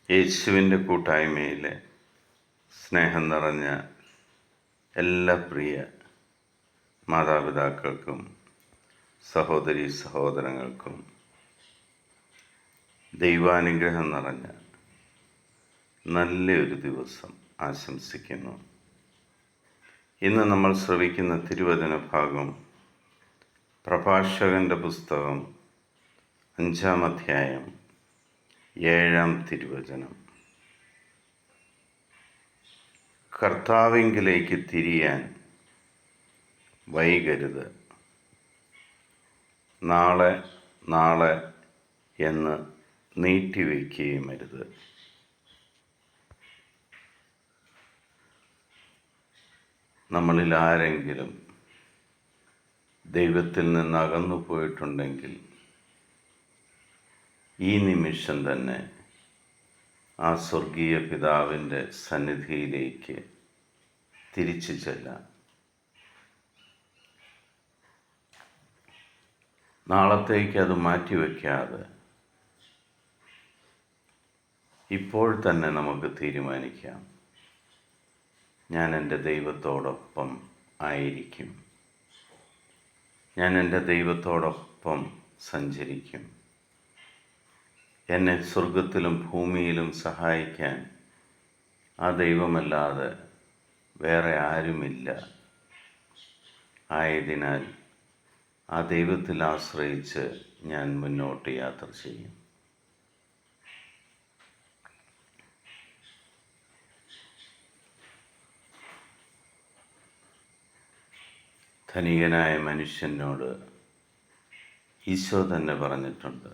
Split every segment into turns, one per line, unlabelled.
യേശുവിൻ്റെ കൂട്ടായ്മയിലെ സ്നേഹം നിറഞ്ഞ എല്ലാ പ്രിയ മാതാപിതാക്കൾക്കും സഹോദരീ സഹോദരങ്ങൾക്കും ദൈവാനുഗ്രഹം നിറഞ്ഞ നല്ലൊരു ദിവസം ആശംസിക്കുന്നു. ഇന്ന് നമ്മൾ ശ്രവിക്കുന്ന തിരുവചന ഭാഗം പ്രഭാഷകൻ്റെ പുസ്തകം 5-ാം അധ്യായം 7-ാം തിരുവചനം. കർത്താവിങ്കിലേക്ക് തിരിയാൻ വൈകരുത്, നാളെ നാളെ എന്ന് നീട്ടിവെക്കുകയുമരുത്. നമ്മളിൽ ആരെങ്കിലും ദൈവത്തിൽ നിന്ന് അകന്നു പോയിട്ടുണ്ടെങ്കിൽ ഈ നിമിഷം തന്നെ ആ സ്വർഗീയ പിതാവിൻ്റെ സന്നിധിയിലേക്ക് തിരിച്ചു ചെല്ലാം. നാളത്തേക്ക് അത് മാറ്റിവെക്കാതെ ഇപ്പോൾ തന്നെ നമുക്ക് തീരുമാനിക്കാം, ഞാൻ എൻ്റെ ദൈവത്തോടൊപ്പം ആയിരിക്കും, ഞാൻ എൻ്റെ ദൈവത്തോടൊപ്പം സഞ്ചരിക്കും. എന്നെ സ്വർഗത്തിലും ഭൂമിയിലും സഹായിക്കാൻ ആ ദൈവമല്ലാതെ വേറെ ആരുമില്ല. ആയതിനാൽ ആ ദൈവത്തിൽ ആശ്രയിച്ച് ഞാൻ മുന്നോട്ട് യാത്ര ചെയ്യും. ധനികനായ മനുഷ്യനോട് ഈശോ തന്നെ പറഞ്ഞിട്ടുണ്ട്,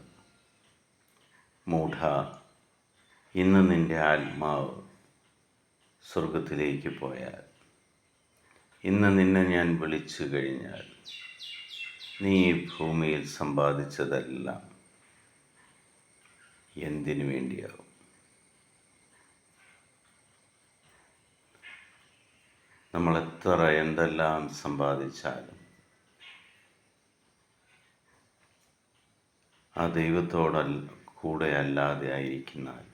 മൂഢ, ഇന്ന് നിൻ്റെ ആത്മാവ് സ്വർഗത്തിലേക്ക് പോയാൽ, ഇന്ന് നിന്നെ ഞാൻ വിളിച്ചു കഴിഞ്ഞാൽ, നീ ഈ ഭൂമിയിൽ സമ്പാദിച്ചതെല്ലാം എന്തിനു വേണ്ടിയാവും? നമ്മൾ എത്ര എന്തെല്ലാം സമ്പാദിച്ചാലും ആ കൂടെ അല്ലാതെ ആയിരിക്കുന്നാൽ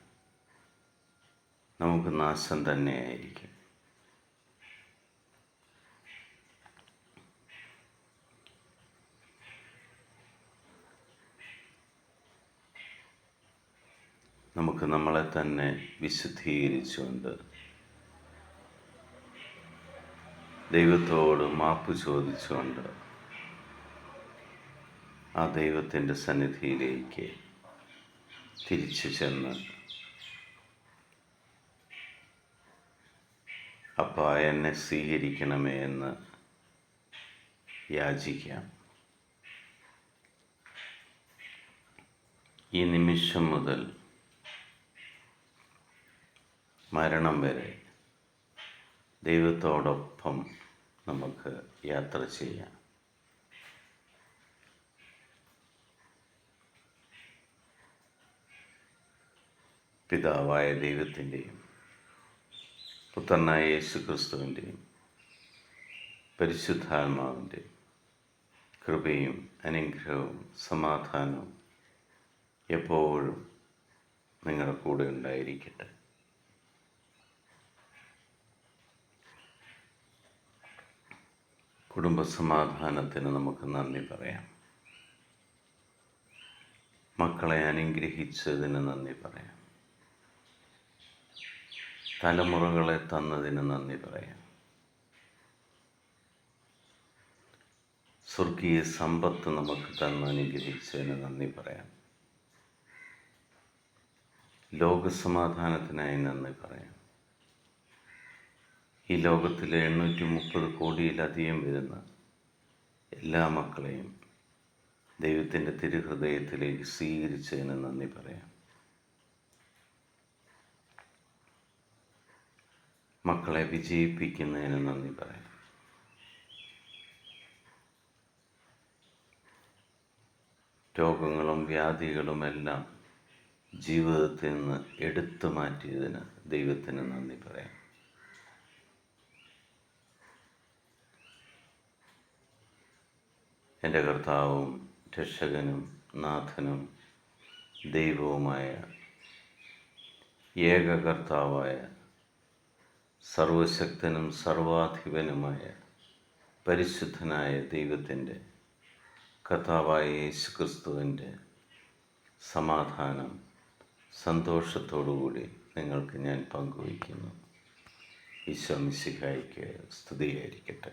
നമുക്ക് നാശം തന്നെയായിരിക്കും. നമുക്ക് നമ്മളെ തന്നെ വിശുദ്ധീകരിച്ചുകൊണ്ട് ദൈവത്തോട് മാപ്പ് ചോദിച്ചുകൊണ്ട് ആ ദൈവത്തിൻ്റെ സന്നിധിയിലേക്ക് തിരിച്ചു ചെന്ന്, അപ്പാ എന്നെ സ്വീകരിക്കണമേ എന്ന് യാചിക്കാം. ഈ നിമിഷം മുതൽ മരണം വരെ ദൈവത്തോടൊപ്പം നമുക്ക് യാത്ര ചെയ്യാം. പിതാവായ ദൈവത്തിൻ്റെയും പുത്രനായ യേശു ക്രിസ്തുവിൻ്റെയും പരിശുദ്ധാത്മാവിൻ്റെയും കൃപയും അനുഗ്രഹവും സമാധാനവും എപ്പോഴും നിങ്ങളുടെ കൂടെ ഉണ്ടായിരിക്കട്ടെ. കുടുംബസമാധാനത്തിന് നമുക്ക് നന്ദി പറയാം. മക്കളെ അനുഗ്രഹിച്ചതിന് നന്ദി പറയാം. തലമുറകളെ തന്നതിന് നന്ദി പറയാം. സ്വർഗീയ സമ്പത്ത് നമുക്ക് തന്ന് അനുഗ്രഹിച്ചതിന് നന്ദി പറയാം. ലോകസമാധാനത്തിനായി നന്ദി പറയാം. ഈ ലോകത്തിലെ 830 കോടിയിലധികം വരുന്ന എല്ലാ മക്കളെയും ദൈവത്തിൻ്റെ തിരുഹൃദയത്തിലേക്ക് സ്വീകരിച്ചതിന് നന്ദി പറയാം. മക്കളെ വിജയിപ്പിക്കുന്നതിന് നന്ദി പറയാം. രോഗങ്ങളും വ്യാധികളുമെല്ലാം ജീവിതത്തിൽ നിന്ന് എടുത്തു മാറ്റിയതിന് ദൈവത്തിന് നന്ദി പറയാം. എൻ്റെ കർത്താവും രക്ഷകനും നാഥനും ദൈവവുമായ ഏക കർത്താവായ സർവശക്തനും സർവാധിപനുമായ പരിശുദ്ധനായ ദൈവത്തിൻ്റെ കർത്താവായ യേശുക്രിസ്തുവിൻ്റെ സമാധാനം സന്തോഷത്തോടുകൂടി നിങ്ങൾക്ക് ഞാൻ പങ്കുവയ്ക്കുന്നു. ഈശോ മിശിഹായ്ക്ക് സ്തുതിയായിരിക്കട്ടെ.